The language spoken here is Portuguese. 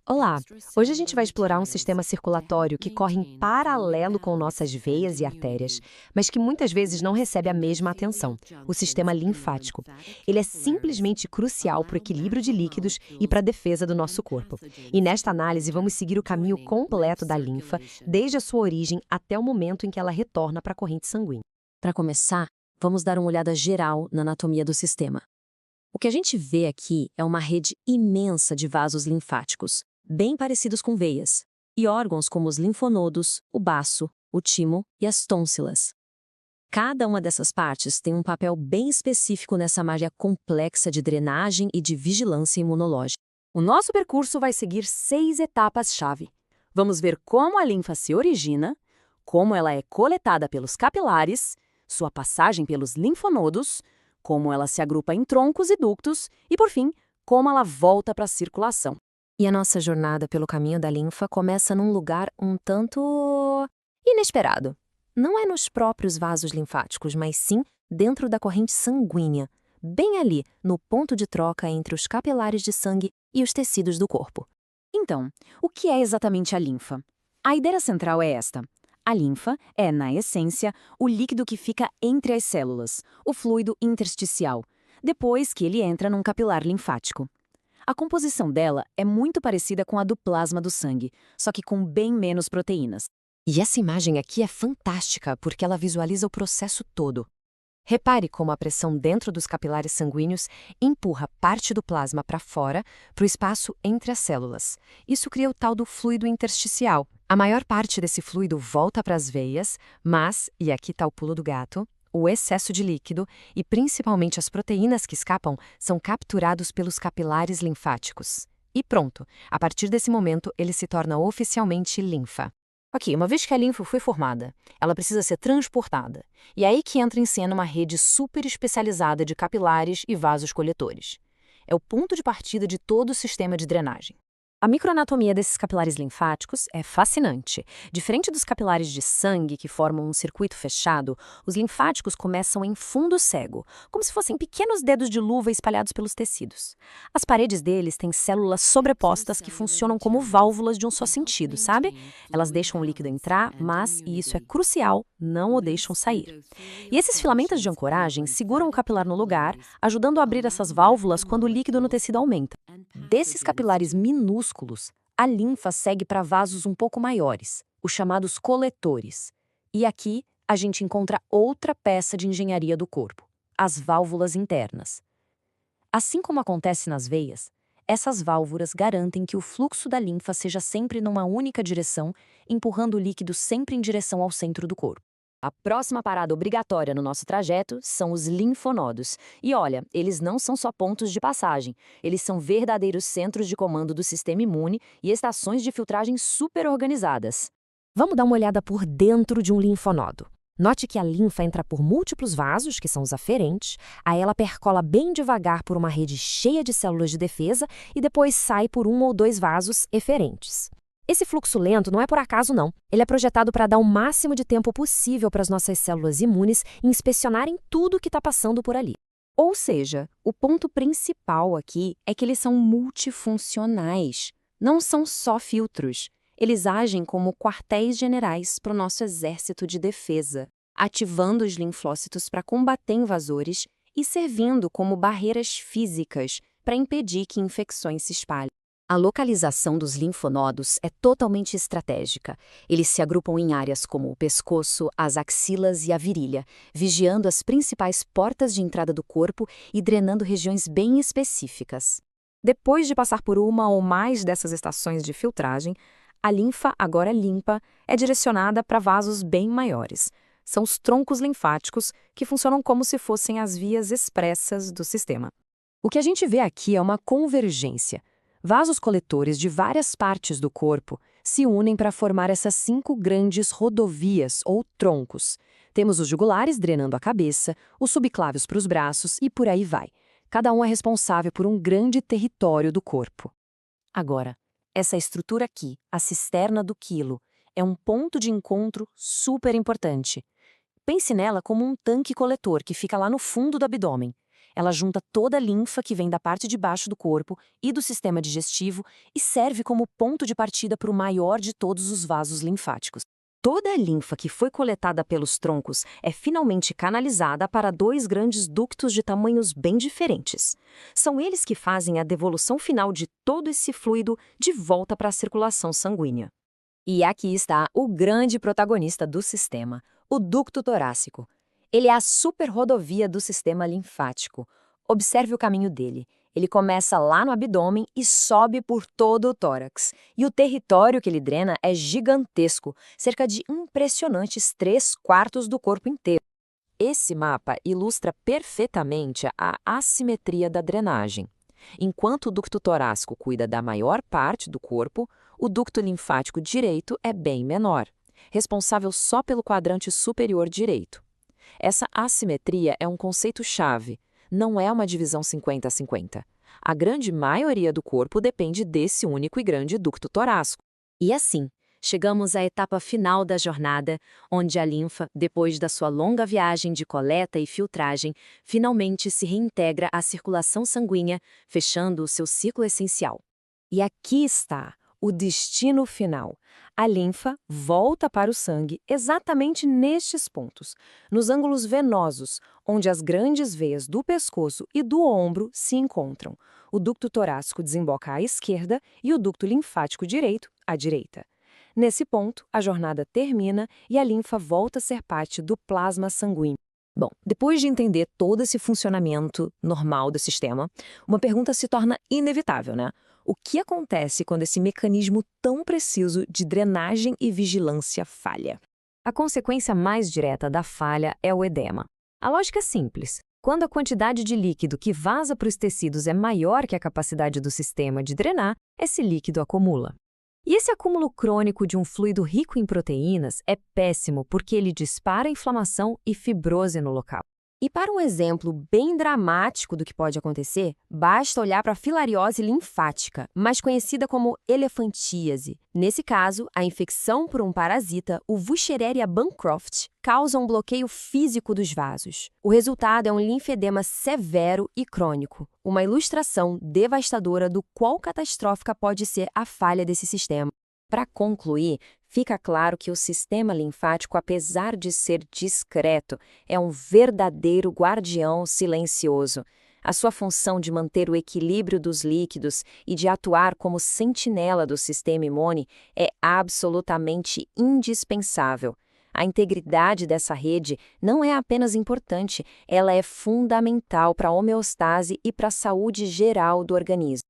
Olá! Hoje a gente vai explorar um sistema circulatório que corre em paralelo com nossas veias e artérias, mas que muitas vezes não recebe a mesma atenção, o sistema linfático. Ele é simplesmente crucial para o equilíbrio de líquidos e para a defesa do nosso corpo. E nesta análise vamos seguir o caminho completo da linfa, desde a sua origem até o momento em que ela retorna para a corrente sanguínea. Para começar, vamos dar uma olhada geral na anatomia do sistema. O que a gente vê aqui é uma rede imensa de vasos linfáticos, bem parecidos com veias, e órgãos como os linfonodos, o baço, o timo e as tônsilas. Cada uma dessas partes tem um papel bem específico nessa malha complexa de drenagem e de vigilância imunológica. O nosso percurso vai seguir 6 etapas-chave. Vamos ver como a linfa se origina, como ela é coletada pelos capilares, sua passagem pelos linfonodos, como ela se agrupa em troncos e ductos e, por fim, como ela volta para a circulação. E a nossa jornada pelo caminho da linfa começa num lugar um tanto inesperado. Não é nos próprios vasos linfáticos, mas sim dentro da corrente sanguínea, bem ali, no ponto de troca entre os capilares de sangue e os tecidos do corpo. Então, o que é exatamente a linfa? A ideia central é esta. A linfa é, na essência, o líquido que fica entre as células, o fluido intersticial, depois que ele entra num capilar linfático. A composição dela é muito parecida com a do plasma do sangue, só que com bem menos proteínas. E essa imagem aqui é fantástica porque ela visualiza o processo todo. Repare como a pressão dentro dos capilares sanguíneos empurra parte do plasma para fora, para o espaço entre as células. Isso cria o tal do fluido intersticial. A maior parte desse fluido volta para as veias, mas, e aqui está o pulo do gato, o excesso de líquido e principalmente as proteínas que escapam são capturados pelos capilares linfáticos. E pronto, a partir desse momento ele se torna oficialmente linfa. Ok, uma vez que a linfa foi formada, ela precisa ser transportada. E é aí que entra em cena uma rede super especializada de capilares e vasos coletores. É o ponto de partida de todo o sistema de drenagem. A microanatomia desses capilares linfáticos é fascinante. Diferente dos capilares de sangue que formam um circuito fechado, os linfáticos começam em fundo cego, como se fossem pequenos dedos de luva espalhados pelos tecidos. As paredes deles têm células sobrepostas que funcionam como válvulas de um só sentido, sabe? Elas deixam o líquido entrar, mas, e isso é crucial, não o deixam sair. E esses filamentos de ancoragem seguram o capilar no lugar, ajudando a abrir essas válvulas quando o líquido no tecido aumenta. Desses capilares minúsculos, a linfa segue para vasos um pouco maiores, os chamados coletores. E aqui a gente encontra outra peça de engenharia do corpo, as válvulas internas. Assim como acontece nas veias, essas válvulas garantem que o fluxo da linfa seja sempre numa única direção, empurrando o líquido sempre em direção ao centro do corpo. A próxima parada obrigatória no nosso trajeto são os linfonodos. E olha, eles não são só pontos de passagem, eles são verdadeiros centros de comando do sistema imune e estações de filtragem super organizadas. Vamos dar uma olhada por dentro de um linfonodo. Note que a linfa entra por múltiplos vasos, que são os aferentes, aí ela percola bem devagar por uma rede cheia de células de defesa e depois sai por um ou dois vasos eferentes. Esse fluxo lento não é por acaso, não. Ele é projetado para dar o máximo de tempo possível para as nossas células imunes inspecionarem tudo que está passando por ali. Ou seja, o ponto principal aqui é que eles são multifuncionais. Não são só filtros. Eles agem como quartéis generais para o nosso exército de defesa, ativando os linfócitos para combater invasores e servindo como barreiras físicas para impedir que infecções se espalhem. A localização dos linfonodos é totalmente estratégica. Eles se agrupam em áreas como o pescoço, as axilas e a virilha, vigiando as principais portas de entrada do corpo e drenando regiões bem específicas. Depois de passar por uma ou mais dessas estações de filtragem, a linfa, agora limpa, é direcionada para vasos bem maiores. São os troncos linfáticos que funcionam como se fossem as vias expressas do sistema. O que a gente vê aqui é uma convergência. Vasos coletores de várias partes do corpo se unem para formar essas 5 grandes rodovias ou troncos. Temos os jugulares drenando a cabeça, os subclávios para os braços e por aí vai. Cada um é responsável por um grande território do corpo. Agora, essa estrutura aqui, a cisterna do quilo, é um ponto de encontro super importante. Pense nela como um tanque coletor que fica lá no fundo do abdômen. Ela junta toda a linfa que vem da parte de baixo do corpo e do sistema digestivo e serve como ponto de partida para o maior de todos os vasos linfáticos. Toda a linfa que foi coletada pelos troncos é finalmente canalizada para dois grandes ductos de tamanhos bem diferentes. São eles que fazem a devolução final de todo esse fluido de volta para a circulação sanguínea. E aqui está o grande protagonista do sistema, o ducto torácico. Ele é a superrodovia do sistema linfático. Observe o caminho dele. Ele começa lá no abdômen e sobe por todo o tórax. E o território que ele drena é gigantesco, cerca de impressionantes 3/4 do corpo inteiro. Esse mapa ilustra perfeitamente a assimetria da drenagem. Enquanto o ducto torácico cuida da maior parte do corpo, o ducto linfático direito é bem menor, responsável só pelo quadrante superior direito. Essa assimetria é um conceito-chave. Não é uma divisão 50-50. A grande maioria do corpo depende desse único e grande ducto torácico. E assim, chegamos à etapa final da jornada, onde a linfa, depois da sua longa viagem de coleta e filtragem, finalmente se reintegra à circulação sanguínea, fechando o seu ciclo essencial. E aqui está o destino final. A linfa volta para o sangue exatamente nestes pontos, nos ângulos venosos, onde as grandes veias do pescoço e do ombro se encontram. O ducto torácico desemboca à esquerda e o ducto linfático direito à direita. Nesse ponto, a jornada termina e a linfa volta a ser parte do plasma sanguíneo. Bom, depois de entender todo esse funcionamento normal do sistema, uma pergunta se torna inevitável, né? O que acontece quando esse mecanismo tão preciso de drenagem e vigilância falha? A consequência mais direta da falha é o edema. A lógica é simples. Quando a quantidade de líquido que vaza para os tecidos é maior que a capacidade do sistema de drenar, esse líquido acumula. E esse acúmulo crônico de um fluido rico em proteínas é péssimo porque ele dispara a inflamação e fibrose no local. E para um exemplo bem dramático do que pode acontecer, basta olhar para a filariose linfática, mais conhecida como elefantíase. Nesse caso, a infecção por um parasita, o Wuchereria bancroft, causa um bloqueio físico dos vasos. O resultado é um linfedema severo e crônico, uma ilustração devastadora do quão catastrófica pode ser a falha desse sistema. Para concluir, fica claro que o sistema linfático, apesar de ser discreto, é um verdadeiro guardião silencioso. A sua função de manter o equilíbrio dos líquidos e de atuar como sentinela do sistema imune é absolutamente indispensável. A integridade dessa rede não é apenas importante, ela é fundamental para a homeostase e para a saúde geral do organismo.